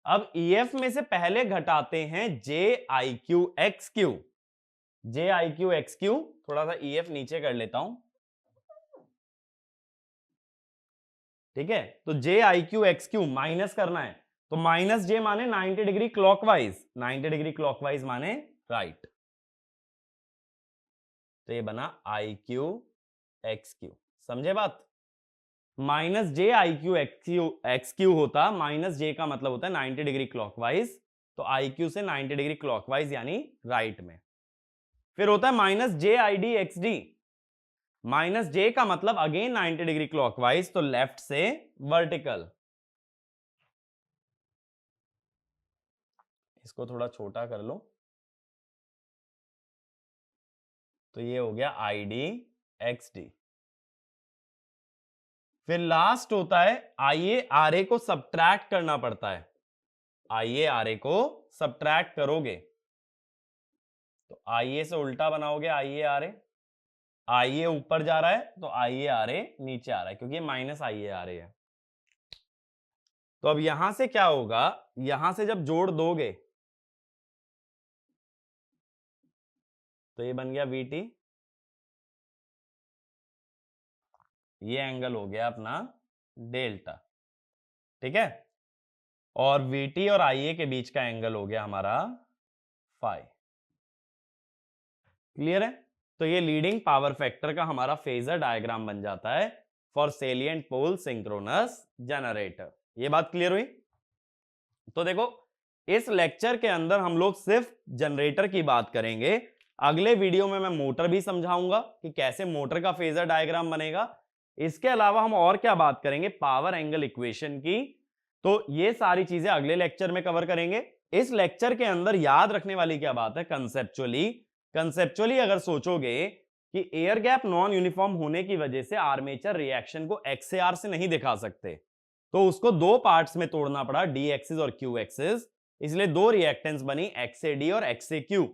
अब EF में से पहले घटाते हैं JIQ XQ, J I q X Q, थोड़ा सा ई एफ नीचे कर लेता हूं, ठीक है। तो j I q X q minus करना है, तो माइनस जे माने 90 डिग्री क्लॉकवाइज, 90 डिग्री क्लॉकवाइज माने राइट, तो ये बना आई क्यू एक्स क्यू, समझे बात। Minus j I q X q होता, माइनस जे का मतलब होता है 90 डिग्री क्लॉकवाइज, तो आई क्यू से 90 डिग्री क्लॉकवाइज यानी राइट में। फिर होता है minus j I d X d, minus j का मतलब अगेन 90 डिग्री क्लॉकवाइज, तो लेफ्ट से वर्टिकल। इसको थोड़ा छोटा कर लो, तो ये हो गया आई डी एक्स डी। फिर लास्ट होता है आई ए आर ए को सब्ट्रैक्ट करना पड़ता है, आई ए आर ए को सब्ट्रैक्ट करोगे तो आई ए से उल्टा बनाओगे आई ए आर ए, आई ए ऊपर जा रहा है तो आई ए आर ए नीचे आ रहा है, क्योंकि ये माइनस आई ए आर ए है। तो अब यहां से क्या होगा, यहां से जब जोड़ दोगे तो ये बन गया वीटी, ये एंगल हो गया अपना डेल्टा, ठीक है। और वीटी और आईए के बीच का एंगल हो गया हमारा फाई। क्लियर है। तो ये लीडिंग पावर फैक्टर का हमारा फेजर डायग्राम बन जाता है for salient pole synchronous generator. ये बात क्लियर हुई। तो देखो इस लेक्चर के अंदर हम लोग सिर्फ जनरेटर की बात करेंगे, अगले वीडियो में मैं मोटर भी समझाऊंगा कि कैसे मोटर का फेजर डायग्राम बनेगा। इसके अलावा हम और क्या बात करेंगे, पावर एंगल इक्वेशन की। तो ये सारी चीजें अगले लेक्चर में कवर करेंगे। इस लेक्चर के अंदर याद रखने वाली क्या बात है, कंसेप्चुअली अगर सोचोगे कि एयर गैप नॉन यूनिफॉर्म होने की वजह से आर्मेचर रिएक्शन को एक्सएआर से नहीं दिखा सकते, तो उसको दो पार्ट्स में तोड़ना पड़ा, डी एक्सिस और क्यू एक्सिस। इसलिए दो रिएक्टेंस बनी, एक्सएडी और एक्सएक्यू।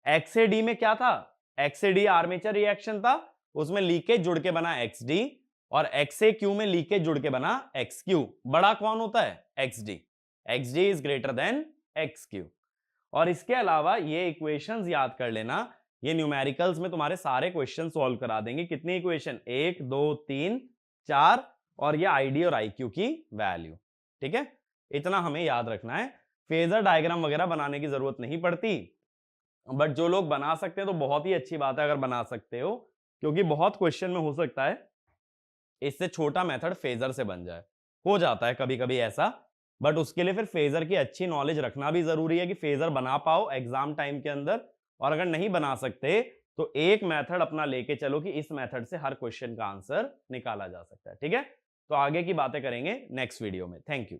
एक्सएडी में क्या था, एक्सएडी आर्मेचर रिएक्शन था, उसमें लीकेज जुड़ के बना एक्सडी, और एक्सएक्यू में लीकेज जुड़ के बना एक्सक्यू। बड़ा कौन होता है, X d, X d is greater than X q. और इसके अलावा ये इक्वेशंस याद कर लेना, ये न्यूमेरिकल्स में तुम्हारे सारे क्वेश्चन सॉल्व करा देंगे। कितनी इक्वेशन, 1 2 3 4, और ये आईडी और आईक्यू की वैल्यू, ठीक है। इतना हमें याद रखना है। फेजर डायग्राम वगैरह बनाने की जरूरत नहीं पड़ती, बट जो लोग बना सकते हैं तो बहुत ही अच्छी बात है अगर बना सकते हो, क्योंकि बहुत क्वेश्चन में हो सकता है इससे छोटा मेथड फेजर से बन जाए, हो जाता है कभी कभी ऐसा। बट उसके लिए फिर फेजर की अच्छी नॉलेज रखना भी जरूरी है कि फेजर बना पाओ एग्जाम टाइम के अंदर। और अगर नहीं बना सकते तो एक मेथड अपना लेके चलो कि इस मेथड से हर क्वेश्चन का आंसर निकाला जा सकता है, ठीक है। तो आगे की बातें करेंगे नेक्स्ट वीडियो में। Thank you.